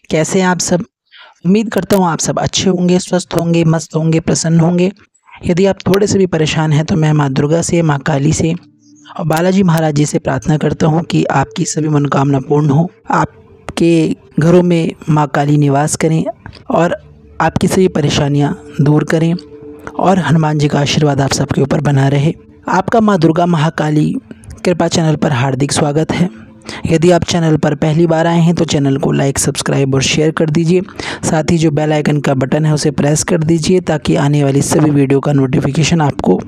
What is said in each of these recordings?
कैसे हैं आप सब। उम्मीद करता हूँ आप सब अच्छे होंगे, स्वस्थ होंगे, मस्त होंगे, प्रसन्न होंगे। यदि आप थोड़े से भी परेशान हैं तो मैं माँ दुर्गा से, माँ काली से और बालाजी महाराज जी से प्रार्थना करता हूँ कि आपकी सभी मनोकामना पूर्ण हो। आपके घरों में माँ काली निवास करें और आपकी सभी परेशानियाँ दूर करें और हनुमान जी का आशीर्वाद आप सबके ऊपर बना रहे। आपका माँ दुर्गा महाकाली कृपा चैनल पर हार्दिक स्वागत है। यदि आप चैनल पर पहली बार आए हैं तो चैनल को लाइक, सब्सक्राइब और शेयर कर दीजिए। साथ ही जो बेल आइकन का बटन है उसे प्रेस कर दीजिए ताकि आने वाली सभी वीडियो का नोटिफिकेशन आपको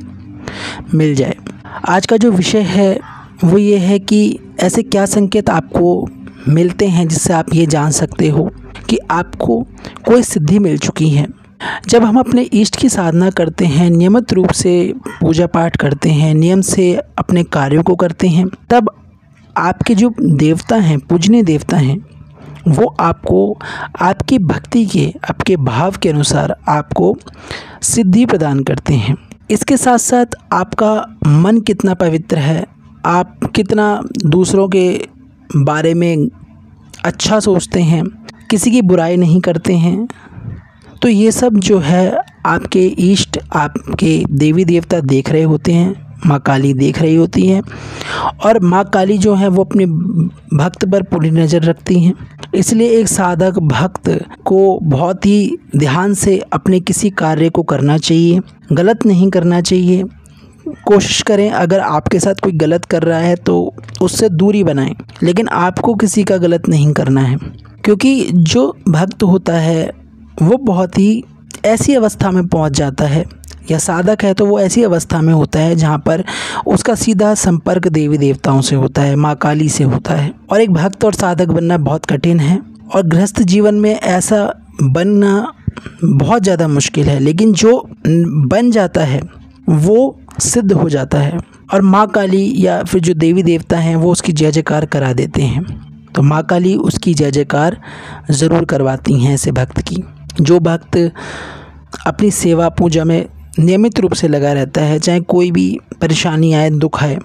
मिल जाए। आज का जो विषय है वो ये है कि ऐसे क्या संकेत आपको मिलते हैं जिससे आप ये जान सकते हो कि आपको कोई सिद्धि मिल चुकी है। जब हम अपने इष्ट की साधना करते हैं, नियमित रूप से पूजा पाठ करते हैं, नियम से अपने कार्यों को करते हैं, तब आपके जो देवता हैं, पूजनीय देवता हैं, वो आपको आपकी भक्ति के, आपके भाव के अनुसार आपको सिद्धि प्रदान करते हैं। इसके साथ साथ आपका मन कितना पवित्र है, आप कितना दूसरों के बारे में अच्छा सोचते हैं, किसी की बुराई नहीं करते हैं, तो ये सब जो है आपके इष्ट, आपके देवी देवता देख रहे होते हैं। माँ काली देख रही होती हैं और माँ काली जो है वो अपने भक्त पर पूरी नज़र रखती हैं। इसलिए एक साधक भक्त को बहुत ही ध्यान से अपने किसी कार्य को करना चाहिए, गलत नहीं करना चाहिए। कोशिश करें, अगर आपके साथ कोई गलत कर रहा है तो उससे दूरी बनाएं, लेकिन आपको किसी का गलत नहीं करना है। क्योंकि जो भक्त होता है वो बहुत ही ऐसी अवस्था में पहुंच जाता है, या साधक है तो वो ऐसी अवस्था में होता है जहाँ पर उसका सीधा संपर्क देवी देवताओं से होता है, माँ काली से होता है। और एक भक्त और साधक बनना बहुत कठिन है और गृहस्थ जीवन में ऐसा बनना बहुत ज़्यादा मुश्किल है, लेकिन जो बन जाता है वो सिद्ध हो जाता है और माँ काली या फिर जो देवी देवता हैं वो उसकी जय जयकार करा देते हैं। तो माँ काली उसकी जय जयकार ज़रूर करवाती हैं ऐसे भक्त की। जो भक्त अपनी सेवा पूजा में नियमित रूप से लगा रहता है, चाहे कोई भी परेशानी आए, दुख आए,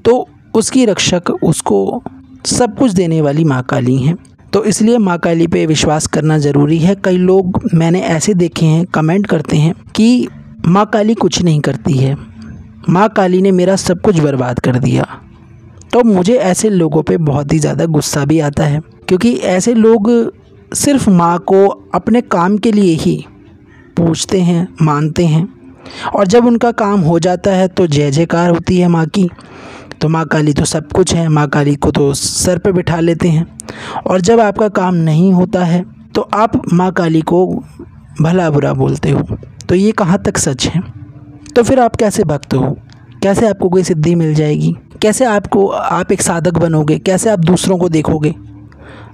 तो उसकी रक्षक, उसको सब कुछ देने वाली माँ काली हैं। तो इसलिए माँ काली पे विश्वास करना ज़रूरी है। कई लोग मैंने ऐसे देखे हैं, कमेंट करते हैं कि माँ काली कुछ नहीं करती है, माँ काली ने मेरा सब कुछ बर्बाद कर दिया। तो मुझे ऐसे लोगों पे बहुत ही ज़्यादा गुस्सा भी आता है, क्योंकि ऐसे लोग सिर्फ माँ को अपने काम के लिए ही पूजते हैं, मानते हैं, और जब उनका काम हो जाता है तो जय जयकार होती है माँ की। तो माँ काली तो सब कुछ है, माँ काली को तो सर पे बिठा लेते हैं। और जब आपका काम नहीं होता है तो आप माँ काली को भला बुरा बोलते हो। तो ये कहाँ तक सच है? तो फिर आप कैसे भक्त हो? कैसे आपको कोई सिद्धि मिल जाएगी? कैसे आप एक साधक बनोगे? कैसे आप दूसरों को देखोगे?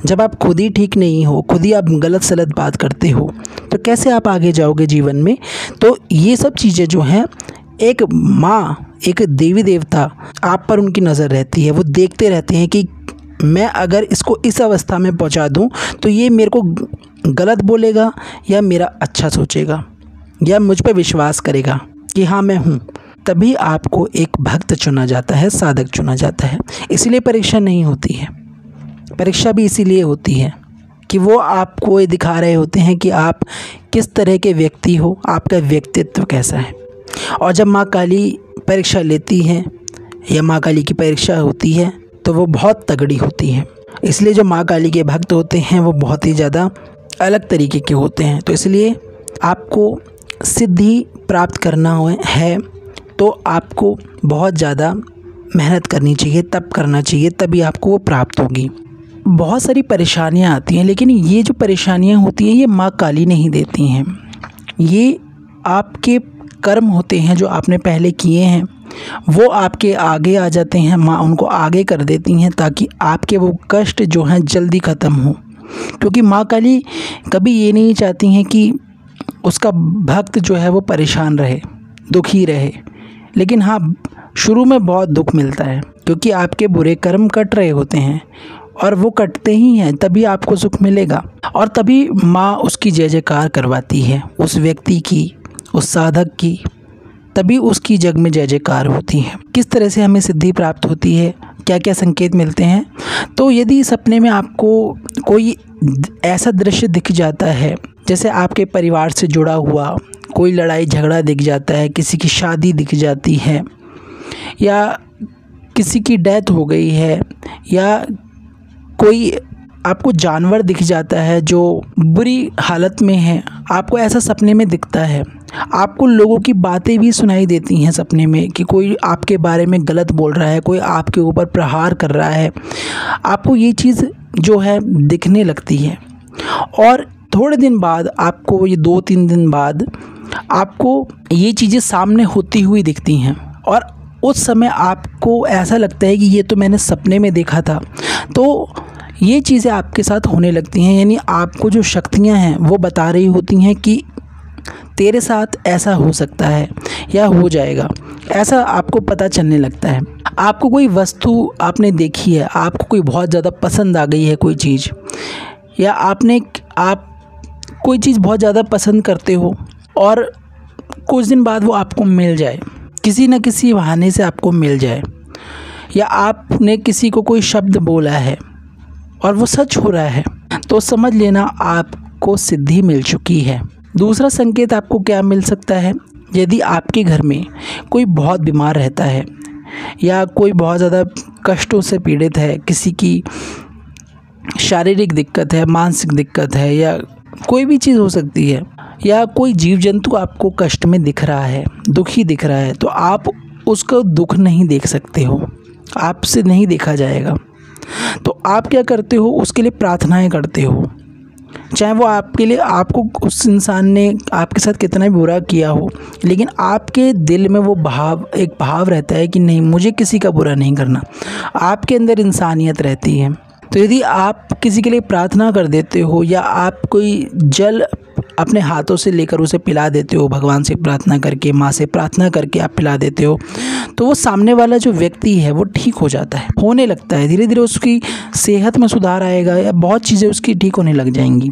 जब आप खुद ही ठीक नहीं हो, खुद ही आप गलत सलत बात करते हो, तो कैसे आप आगे जाओगे जीवन में? तो ये सब चीज़ें जो हैं, एक माँ, एक देवी देवता आप पर उनकी नज़र रहती है। वो देखते रहते हैं कि मैं अगर इसको इस अवस्था में पहुंचा दूं तो ये मेरे को गलत बोलेगा या मेरा अच्छा सोचेगा या मुझ पर विश्वास करेगा कि हाँ मैं हूँ। तभी आपको एक भक्त चुना जाता है, साधक चुना जाता है। इसलिए परीक्षा नहीं होती है। परीक्षा भी इसीलिए होती है कि वो आपको ये दिखा रहे होते हैं कि आप किस तरह के व्यक्ति हो, आपका व्यक्तित्व कैसा है। और जब माँ काली परीक्षा लेती हैं या माँ काली की परीक्षा होती है तो वो बहुत तगड़ी होती है। इसलिए जो माँ काली के भक्त होते हैं वो बहुत ही ज़्यादा अलग तरीके के होते हैं। तो इसलिए आपको सिद्धि प्राप्त करना है तो आपको बहुत ज़्यादा मेहनत करनी चाहिए, तप करना चाहिए, तभी आपको वो प्राप्त होगी। बहुत सारी परेशानियाँ आती हैं, लेकिन ये जो परेशानियाँ होती हैं ये माँ काली नहीं देती हैं। ये आपके कर्म होते हैं जो आपने पहले किए हैं, वो आपके आगे आ जाते हैं। माँ उनको आगे कर देती हैं ताकि आपके वो कष्ट जो हैं जल्दी ख़त्म हो। क्योंकि माँ काली कभी ये नहीं चाहती हैं कि उसका भक्त जो है वो परेशान रहे, दुखी रहे। लेकिन हाँ, शुरू में बहुत दुख मिलता है क्योंकि आपके बुरे कर्म कट रहे होते हैं और वो कटते ही हैं, तभी आपको सुख मिलेगा। और तभी माँ उसकी जय जयकार करवाती है, उस व्यक्ति की, उस साधक की, तभी उसकी जग में जय जयकार होती है। किस तरह से हमें सिद्धि प्राप्त होती है, क्या क्या संकेत मिलते हैं। तो यदि सपने में आपको कोई ऐसा दृश्य दिख जाता है, जैसे आपके परिवार से जुड़ा हुआ कोई लड़ाई झगड़ा दिख जाता है, किसी की शादी दिख जाती है, या किसी की डेथ हो गई है, या कोई आपको जानवर दिख जाता है जो बुरी हालत में है, आपको ऐसा सपने में दिखता है। आपको लोगों की बातें भी सुनाई देती हैं सपने में कि कोई आपके बारे में गलत बोल रहा है, कोई आपके ऊपर प्रहार कर रहा है, आपको ये चीज़ जो है दिखने लगती है। और थोड़े दिन बाद आपको, ये 2-3 दिन बाद आपको ये चीज़ें सामने होती हुई दिखती हैं, और उस समय आपको ऐसा लगता है कि ये तो मैंने सपने में देखा था। तो ये चीज़ें आपके साथ होने लगती हैं, यानी आपको जो शक्तियाँ हैं वो बता रही होती हैं कि तेरे साथ ऐसा हो सकता है या हो जाएगा, ऐसा आपको पता चलने लगता है। आपको कोई वस्तु आपने देखी है, आपको कोई बहुत ज़्यादा पसंद आ गई है कोई चीज़, या आप कोई चीज़ बहुत ज़्यादा पसंद करते हो और कुछ दिन बाद वो आपको मिल जाए, किसी न किसी बहाने से आपको मिल जाए, या आपने किसी को कोई शब्द बोला है और वो सच हो रहा है, तो समझ लेना आपको सिद्धि मिल चुकी है। दूसरा संकेत आपको क्या मिल सकता है, यदि आपके घर में कोई बहुत बीमार रहता है, या कोई बहुत ज़्यादा कष्टों से पीड़ित है, किसी की शारीरिक दिक्कत है, मानसिक दिक्कत है, या कोई भी चीज़ हो सकती है, या कोई जीव जंतु आपको कष्ट में दिख रहा है, दुखी दिख रहा है, तो आप उसका दुख नहीं देख सकते हो, आपसे नहीं देखा जाएगा। तो आप क्या करते हो, उसके लिए प्रार्थनाएं करते हो, चाहे वो आपके लिए, आपको उस इंसान ने आपके साथ कितना भी बुरा किया हो, लेकिन आपके दिल में वो एक भाव रहता है कि नहीं, मुझे किसी का बुरा नहीं करना। आपके अंदर इंसानियत रहती है। तो यदि आप किसी के लिए प्रार्थना कर देते हो, या आप कोई जल अपने हाथों से लेकर उसे पिला देते हो, भगवान से प्रार्थना करके, माँ से प्रार्थना करके आप पिला देते हो, तो वो सामने वाला जो व्यक्ति है वो ठीक हो जाता है, होने लगता है, धीरे धीरे उसकी सेहत में सुधार आएगा, या बहुत चीज़ें उसकी ठीक होने लग जाएंगी।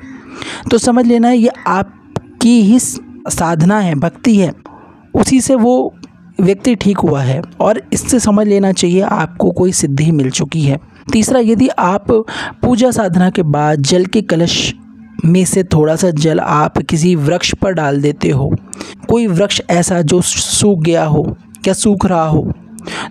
तो समझ लेना ये आपकी ही साधना है, भक्ति है, उसी से वो व्यक्ति ठीक हुआ है, और इससे समझ लेना चाहिए आपको कोई सिद्धि मिल चुकी है। तीसरा, यदि आप पूजा साधना के बाद जल के कलश में से थोड़ा सा जल आप किसी वृक्ष पर डाल देते हो, कोई वृक्ष ऐसा जो सूख गया हो या सूख रहा हो,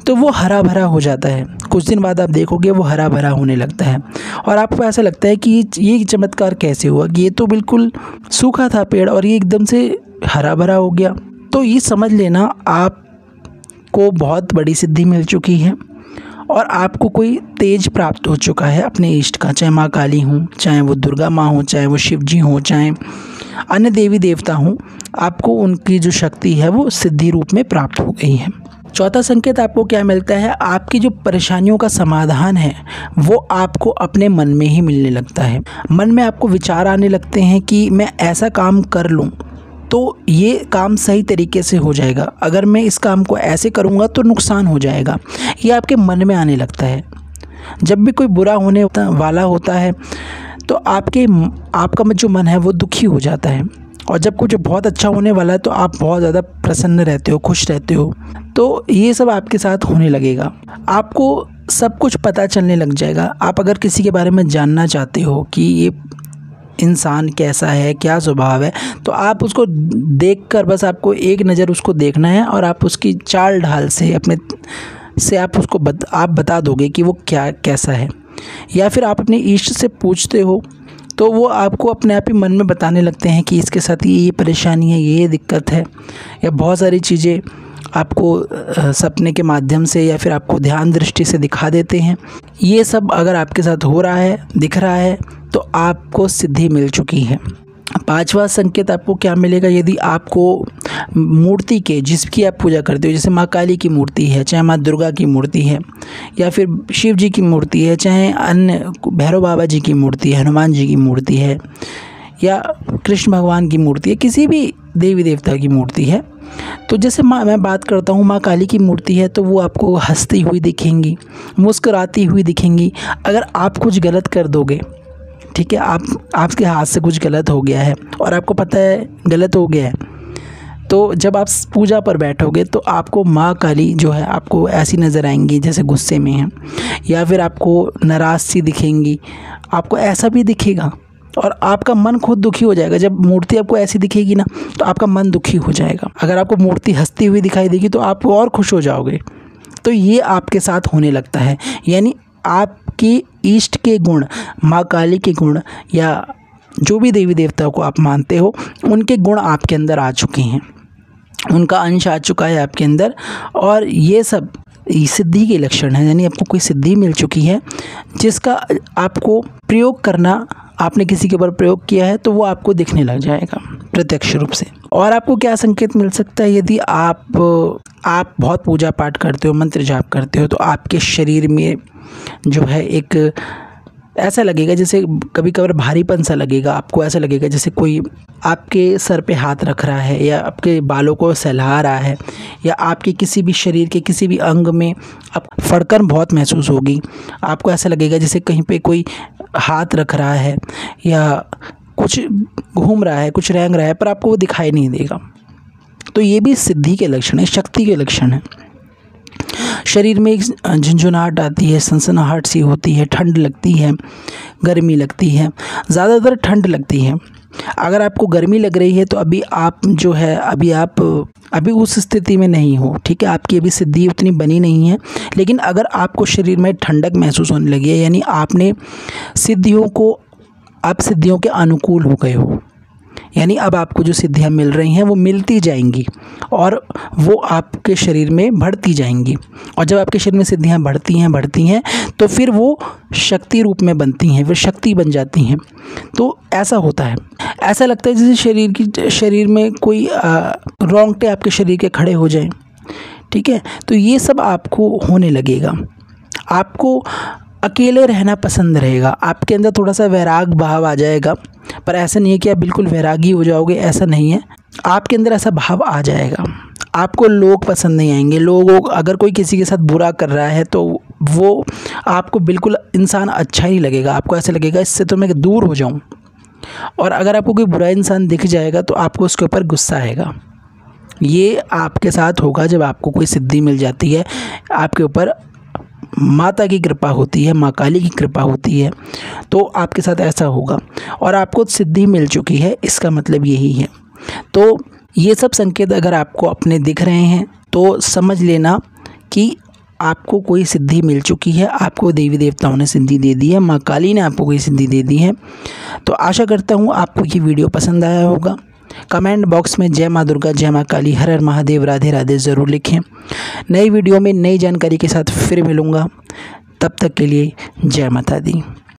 तो वो हरा भरा हो जाता है। कुछ दिन बाद आप देखोगे वो हरा भरा होने लगता है, और आपको ऐसा लगता है कि ये चमत्कार कैसे हुआ कि ये तो बिल्कुल सूखा था पेड़ और ये एकदम से हरा भरा हो गया। तो ये समझ लेना आपको बहुत बड़ी सिद्धि मिल चुकी है, और आपको कोई तेज प्राप्त हो चुका है अपने इष्ट का, चाहे माँ काली हूँ, चाहे वो दुर्गा माँ हो, चाहे वो शिव जी हों, चाहे अन्य देवी देवता हों, आपको उनकी जो शक्ति है वो सिद्धि रूप में प्राप्त हो गई है। चौथा संकेत आपको क्या मिलता है, आपकी जो परेशानियों का समाधान है वो आपको अपने मन में ही मिलने लगता है। मन में आपको विचार आने लगते हैं कि मैं ऐसा काम कर लूँ तो ये काम सही तरीके से हो जाएगा, अगर मैं इस काम को ऐसे करूँगा तो नुकसान हो जाएगा, ये आपके मन में आने लगता है। जब भी कोई बुरा होने वाला होता है तो आपका जो मन है वो दुखी हो जाता है, और जब कुछ बहुत अच्छा होने वाला है तो आप बहुत ज़्यादा प्रसन्न रहते हो, खुश रहते हो। तो ये सब आपके साथ होने लगेगा, आपको सब कुछ पता चलने लग जाएगा। आप अगर किसी के बारे में जानना चाहते हो कि ये इंसान कैसा है, क्या स्वभाव है, तो आप उसको देखकर बस आपको एक नज़र उसको देखना है, और आप उसकी चाल ढाल से आप उसको आप बता दोगे कि वो कैसा है। या फिर आप अपने इष्ट से पूछते हो तो वो आपको अपने आप ही मन में बताने लगते हैं कि इसके साथ ये परेशानी है, ये दिक्कत है, या बहुत सारी चीज़ें आपको सपने के माध्यम से या फिर आपको ध्यान दृष्टि से दिखा देते हैं। ये सब अगर आपके साथ हो रहा है, दिख रहा है, तो आपको सिद्धि मिल चुकी है। पांचवा संकेत आपको क्या मिलेगा, यदि आपको मूर्ति के जिसकी आप पूजा करते हो, जैसे माँ काली की मूर्ति है, चाहे माँ दुर्गा की मूर्ति है, या फिर शिव जी की मूर्ति है, चाहे अन्य भैरव बाबा जी की मूर्ति है, हनुमान जी की मूर्ति है, या कृष्ण भगवान की मूर्ति है, किसी भी देवी देवता की मूर्ति है, तो जैसे मैं बात करता हूँ माँ काली की मूर्ति है तो वो आपको हंसती हुई दिखेंगी, मुस्कुराती हुई दिखेंगी। अगर आप कुछ गलत कर दोगे, ठीक है, आपके हाथ से कुछ गलत हो गया है और आपको पता है गलत हो गया है, तो जब आप पूजा पर बैठोगे तो आपको माँ काली जो है आपको ऐसी नज़र आएंगी जैसे गुस्से में हैं, या फिर आपको नाराज़ सी दिखेंगी, आपको ऐसा भी दिखेगा और आपका मन खुद दुखी हो जाएगा। जब मूर्ति आपको ऐसी दिखेगी ना तो आपका मन दुखी हो जाएगा। अगर आपको मूर्ति हंसती हुई दिखाई देगी तो आप और खुश हो जाओगे। तो ये आपके साथ होने लगता है, यानी आपकी इष्ट के गुण, माँ काली के गुण या जो भी देवी देवताओं को आप मानते हो उनके गुण आपके अंदर आ चुके हैं, उनका अंश आ चुका है आपके अंदर, और ये सब सिद्धि के लक्षण है। यानी आपको कोई सिद्धि मिल चुकी है जिसका आपको प्रयोग करना, आपने किसी के ऊपर प्रयोग किया है तो वो आपको दिखने लग जाएगा प्रत्यक्ष रूप से। और आपको क्या संकेत मिल सकता है, यदि आप बहुत पूजा पाठ करते हो, मंत्र जाप करते हो, तो आपके शरीर में जो है एक ऐसा लगेगा जैसे कभी कभार भारीपन सा लगेगा। आपको ऐसा लगेगा जैसे कोई आपके सर पे हाथ रख रहा है, या आपके बालों को सहला रहा है, या आपके किसी भी शरीर के किसी भी अंग में आप फड़कन बहुत महसूस होगी। आपको ऐसा लगेगा जैसे कहीं पे कोई हाथ रख रहा है या कुछ घूम रहा है, कुछ रेंग रहा है, पर आपको वो दिखाई नहीं देगा। तो ये भी सिद्धि के लक्षण है, शक्ति के लक्षण है। शरीर में एक झुंझुनाहट आती है, सनसनाहट सी होती है, ठंड लगती है, गर्मी लगती है, ज़्यादातर ठंड लगती है। अगर आपको गर्मी लग रही है तो अभी आप जो है अभी उस स्थिति में नहीं हो, ठीक है, आपकी अभी सिद्धि उतनी बनी नहीं है। लेकिन अगर आपको शरीर में ठंडक महसूस होने लगी है, यानी आप सिद्धियों के अनुकूल हो गए हो, यानी अब आपको जो सिद्धियां मिल रही हैं वो मिलती जाएंगी और वो आपके शरीर में बढ़ती जाएंगी। और जब आपके शरीर में सिद्धियां बढ़ती हैं तो फिर वो शक्ति रूप में बनती हैं, फिर शक्ति बन जाती हैं। तो ऐसा होता है, ऐसा लगता है जैसे शरीर में कोई रोंगटे आपके शरीर के खड़े हो जाएं, ठीक है। तो ये सब आपको होने लगेगा। आपको अकेले रहना पसंद रहेगा, आपके अंदर थोड़ा सा वैराग भाव आ जाएगा, पर ऐसा नहीं है कि आप बिल्कुल वैरागी हो जाओगे, ऐसा नहीं है। आपके अंदर ऐसा भाव आ जाएगा। आपको लोग पसंद नहीं आएंगे। अगर कोई किसी के साथ बुरा कर रहा है तो वो आपको बिल्कुल इंसान अच्छा ही लगेगा। आपको ऐसा लगेगा इससे तो मैं दूर हो जाऊं। और अगर आपको कोई बुरा इंसान दिख जाएगा तो आपको उसके ऊपर गुस्सा आएगा। ये आपके साथ होगा जब आपको कोई सिद्धि मिल जाती है, आपके ऊपर माता की कृपा होती है, माँ काली की कृपा होती है, तो आपके साथ ऐसा होगा। और आपको सिद्धि मिल चुकी है, इसका मतलब यही है। तो ये सब संकेत अगर आपको अपने दिख रहे हैं तो समझ लेना कि आपको कोई सिद्धि मिल चुकी है, आपको देवी देवताओं ने सिद्धि दे दी है, माँ काली ने आपको कोई सिद्धि दे दी है। तो आशा करता हूँ आपको ये वीडियो पसंद आया होगा। कमेंट बॉक्स में जय माँ दुर्गा, जय माँ काली, हर हर महादेव, राधे राधे ज़रूर लिखें। नई वीडियो में नई जानकारी के साथ फिर मिलूँगा, तब तक के लिए जय माता दी।